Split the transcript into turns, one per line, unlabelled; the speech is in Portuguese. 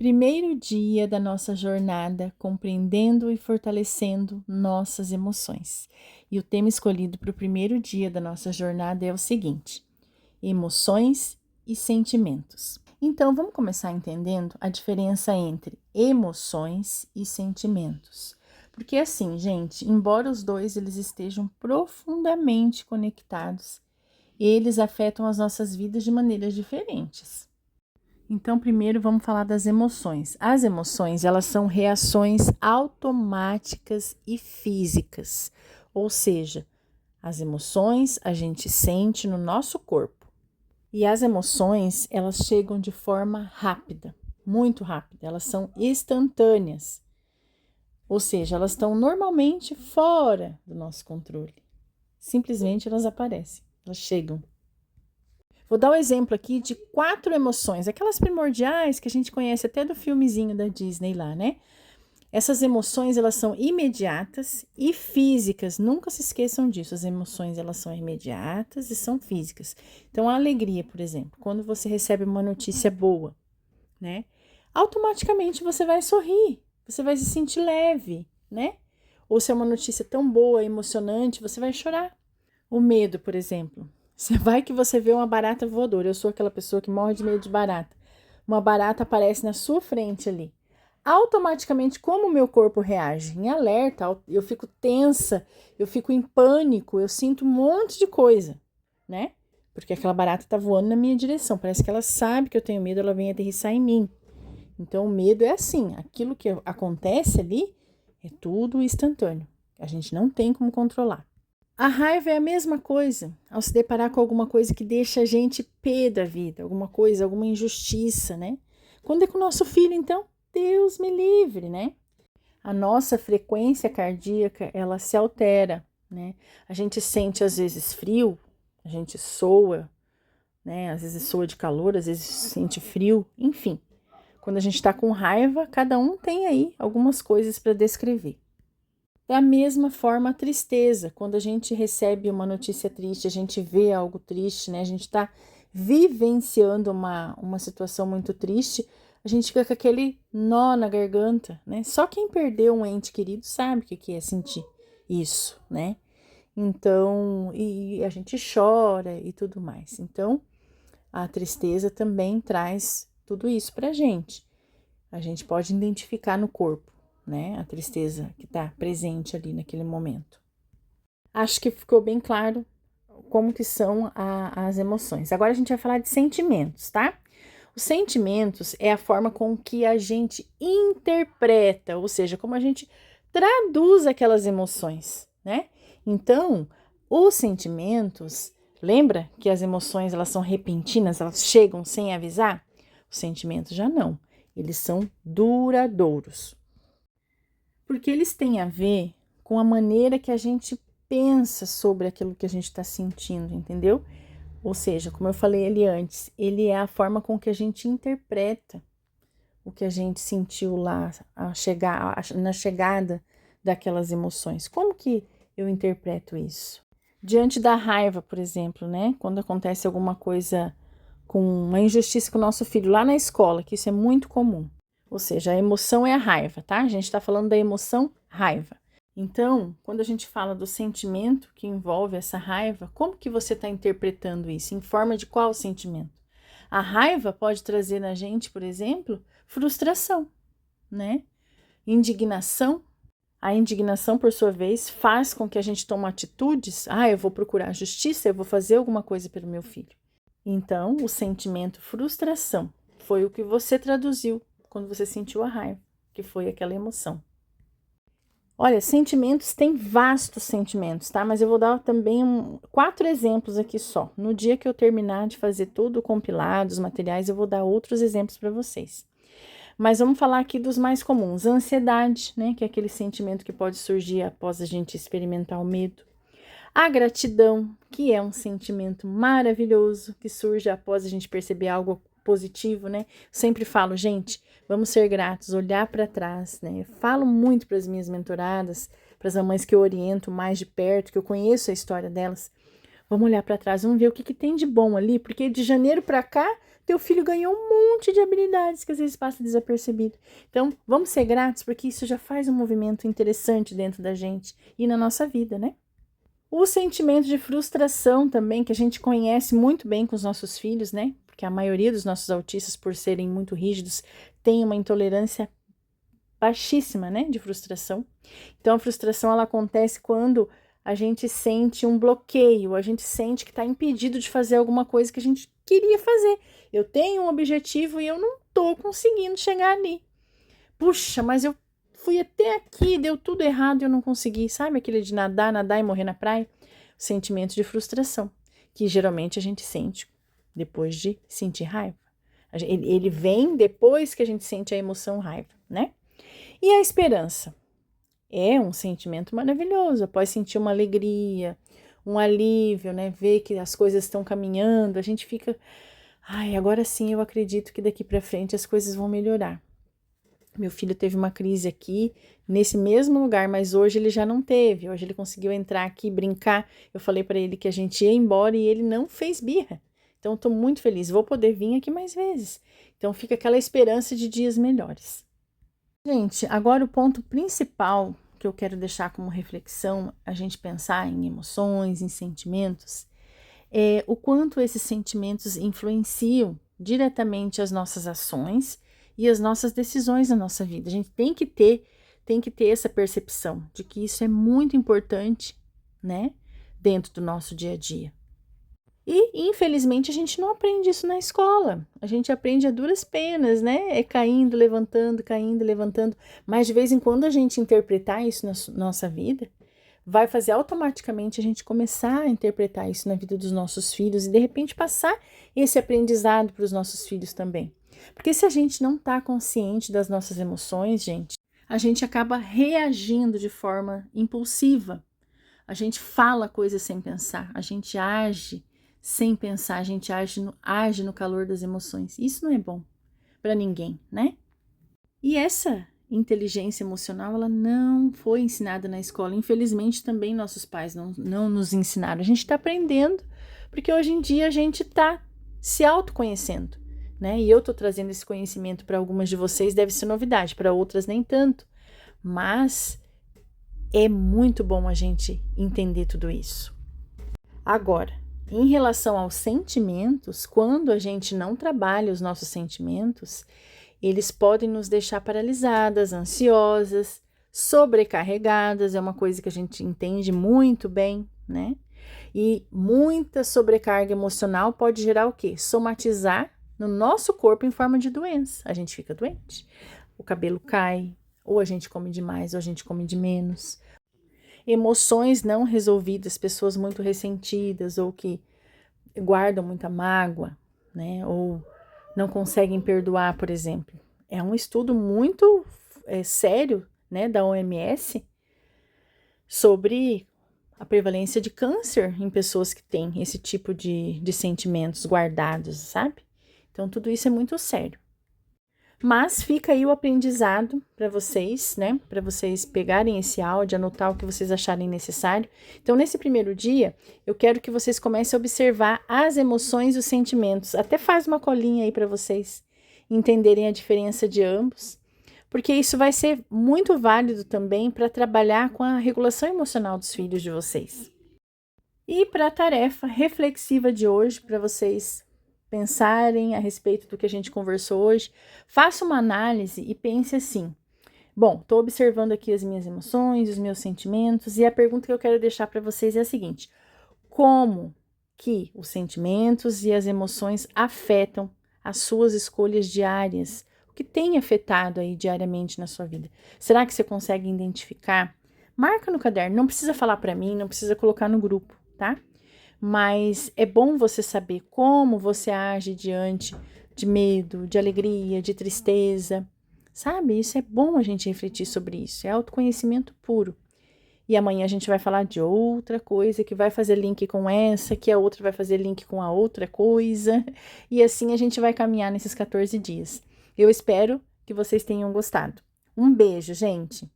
Primeiro dia da nossa jornada, compreendendo e fortalecendo nossas emoções. E o tema escolhido para o primeiro dia da nossa jornada é o seguinte: emoções e sentimentos. Então, vamos começar entendendo a diferença entre emoções e sentimentos. Porque assim, gente, embora os dois eles estejam profundamente conectados, eles afetam as nossas vidas de maneiras diferentes. Então, primeiro vamos falar das emoções. As emoções, elas são reações automáticas e físicas. Ou seja, as emoções a gente sente no nosso corpo. E as emoções, elas chegam de forma rápida, muito rápida. Elas são instantâneas. Ou seja, elas estão normalmente fora do nosso controle. Simplesmente elas aparecem, elas chegam. Vou dar um exemplo aqui de 4 emoções, aquelas primordiais que a gente conhece até do filmezinho da Disney lá, né? Essas emoções, elas são imediatas e físicas, nunca se esqueçam disso, as emoções, elas são imediatas e são físicas. Então, a alegria, por exemplo, quando você recebe uma notícia boa, né? Automaticamente você vai sorrir, você vai se sentir leve, né? Ou se é uma notícia tão boa, emocionante, você vai chorar. O medo, por exemplo. Vai que você vê uma barata voadora. Eu sou aquela pessoa que morre de medo de barata. Uma barata aparece na sua frente ali. Automaticamente, como o meu corpo reage? Em alerta, eu fico tensa, eu fico em pânico, eu sinto um monte de coisa, né? Porque aquela barata tá voando na minha direção. Parece que ela sabe que eu tenho medo, ela vem aterrissar em mim. Então, o medo é assim, aquilo que acontece ali é tudo instantâneo. A gente não tem como controlar. A raiva é a mesma coisa, ao se deparar com alguma coisa que deixa a gente pé da vida, alguma coisa, alguma injustiça, né? Quando é com o nosso filho, então, Deus me livre, né? A nossa frequência cardíaca, ela se altera, né? A gente sente às vezes frio, a gente soa, né? Às vezes soa de calor, às vezes sente frio, enfim. Quando a gente está com raiva, cada um tem aí algumas coisas para descrever. Da mesma forma, a tristeza. Quando a gente recebe uma notícia triste, a gente vê algo triste, né? A gente está vivenciando uma situação muito triste, a gente fica com aquele nó na garganta, né? Só quem perdeu um ente querido sabe o que é sentir isso, né? Então, e a gente chora e tudo mais. Então, a tristeza também traz tudo isso pra gente. A gente pode identificar no corpo, né? A tristeza que está presente ali naquele momento. Acho que ficou bem claro como que são as emoções. Agora a gente vai falar de sentimentos, tá? Os sentimentos é a forma com que a gente interpreta, ou seja, como a gente traduz aquelas emoções, né? Então, os sentimentos, lembra que as emoções elas são repentinas, elas chegam sem avisar? Os sentimentos já não, eles são duradouros. Porque eles têm a ver com a maneira que a gente pensa sobre aquilo que a gente está sentindo, entendeu? Ou seja, como eu falei ali antes, ele é a forma com que a gente interpreta o que a gente sentiu lá na chegada daquelas emoções. Como que eu interpreto isso? Diante da raiva, por exemplo, né? Quando acontece alguma coisa com uma injustiça com o nosso filho lá na escola, que isso é muito comum. Ou seja, a emoção é a raiva, tá? A gente está falando da emoção raiva. Então, quando a gente fala do sentimento que envolve essa raiva, como que você está interpretando isso? Em forma de qual sentimento? A raiva pode trazer na gente, por exemplo, frustração, né? Indignação. A indignação, por sua vez, faz com que a gente tome atitudes. Eu vou procurar justiça, eu vou fazer alguma coisa pelo meu filho. Então, o sentimento frustração foi o que você traduziu quando você sentiu a raiva, que foi aquela emoção. Olha, sentimentos, tem vastos sentimentos, tá? Mas eu vou dar também 4 exemplos aqui só. No dia que eu terminar de fazer tudo o compilado, os materiais, eu vou dar outros exemplos para vocês. Mas vamos falar aqui dos mais comuns. A ansiedade, né? Que é aquele sentimento que pode surgir após a gente experimentar o medo. A gratidão, que é um sentimento maravilhoso que surge após a gente perceber algo positivo, né? Sempre falo, gente, vamos ser gratos, olhar para trás, né? Eu falo muito para as minhas mentoradas, para as mamães que eu oriento mais de perto, que eu conheço a história delas. Vamos olhar para trás, vamos ver o que tem de bom ali, porque de janeiro para cá teu filho ganhou um monte de habilidades que às vezes passa desapercebido. Então, vamos ser gratos, porque isso já faz um movimento interessante dentro da gente e na nossa vida, né? O sentimento de frustração também, que a gente conhece muito bem com os nossos filhos, né? Porque a maioria dos nossos autistas, por serem muito rígidos, tem uma intolerância baixíssima, né, de frustração. Então, a frustração, ela acontece quando a gente sente um bloqueio, a gente sente que está impedido de fazer alguma coisa que a gente queria fazer. Eu tenho um objetivo e eu não estou conseguindo chegar ali. Puxa, mas eu fui até aqui, deu tudo errado e eu não consegui. Sabe aquele de nadar, nadar e morrer na praia? O sentimento de frustração, que geralmente a gente sente depois de sentir raiva. Ele vem depois que a gente sente a emoção raiva, né? E a esperança? É um sentimento maravilhoso, após sentir uma alegria, um alívio, né? Ver que as coisas estão caminhando, a gente fica, ai, agora sim eu acredito que daqui para frente as coisas vão melhorar. Meu filho teve uma crise aqui, nesse mesmo lugar, mas hoje ele já não teve. Hoje ele conseguiu entrar aqui, brincar. Eu falei para ele que a gente ia embora e ele não fez birra. Então, estou muito feliz. Vou poder vir aqui mais vezes. Então, fica aquela esperança de dias melhores. Gente, agora o ponto principal que eu quero deixar como reflexão, a gente pensar em emoções, em sentimentos, é o quanto esses sentimentos influenciam diretamente as nossas ações e as nossas decisões na nossa vida. A gente tem que ter essa percepção de que isso é muito importante, né, dentro do nosso dia a dia. E, infelizmente, a gente não aprende isso na escola. A gente aprende a duras penas, né? É caindo, levantando, caindo, levantando. Mas, de vez em quando, a gente interpretar isso na nossa vida, vai fazer automaticamente a gente começar a interpretar isso na vida dos nossos filhos e, de repente, passar esse aprendizado para os nossos filhos também. Porque se a gente não está consciente das nossas emoções, gente, a gente acaba reagindo de forma impulsiva. A gente fala coisas sem pensar, a gente age sem pensar, a gente age no calor das emoções. Isso não é bom para ninguém, né? E essa inteligência emocional, ela não foi ensinada na escola. Infelizmente, também nossos pais não nos ensinaram. A gente está aprendendo, porque hoje em dia a gente está se autoconhecendo, né? E eu estou trazendo esse conhecimento para algumas de vocês, deve ser novidade, para outras nem tanto. Mas é muito bom a gente entender tudo isso. Agora, em relação aos sentimentos, quando a gente não trabalha os nossos sentimentos, eles podem nos deixar paralisadas, ansiosas, sobrecarregadas, é uma coisa que a gente entende muito bem, né? E muita sobrecarga emocional pode gerar o quê? Somatizar no nosso corpo em forma de doença. A gente fica doente, o cabelo cai, ou a gente come demais, ou a gente come de menos. Emoções não resolvidas, pessoas muito ressentidas ou que guardam muita mágoa, né? Ou não conseguem perdoar, por exemplo. É um estudo muito sério, né, da OMS sobre a prevalência de câncer em pessoas que têm esse tipo de sentimentos guardados, sabe? Então, tudo isso é muito sério. Mas fica aí o aprendizado para vocês, né? Para vocês pegarem esse áudio, anotar o que vocês acharem necessário. Então, nesse primeiro dia, eu quero que vocês comecem a observar as emoções e os sentimentos. Até faz uma colinha aí para vocês entenderem a diferença de ambos, porque isso vai ser muito válido também para trabalhar com a regulação emocional dos filhos de vocês. E para a tarefa reflexiva de hoje, para vocês pensarem a respeito do que a gente conversou hoje, faça uma análise e pense assim: bom, estou observando aqui as minhas emoções, os meus sentimentos, e a pergunta que eu quero deixar para vocês é a seguinte: como que os sentimentos e as emoções afetam as suas escolhas diárias? O que tem afetado aí diariamente na sua vida? Será que você consegue identificar? Marca no caderno, não precisa falar para mim, não precisa colocar no grupo, tá? Mas é bom você saber como você age diante de medo, de alegria, de tristeza, sabe? Isso é bom a gente refletir sobre isso, é autoconhecimento puro. E amanhã a gente vai falar de outra coisa que vai fazer link com essa, que a outra vai fazer link com a outra coisa, e assim a gente vai caminhar nesses 14 dias. Eu espero que vocês tenham gostado. Um beijo, gente!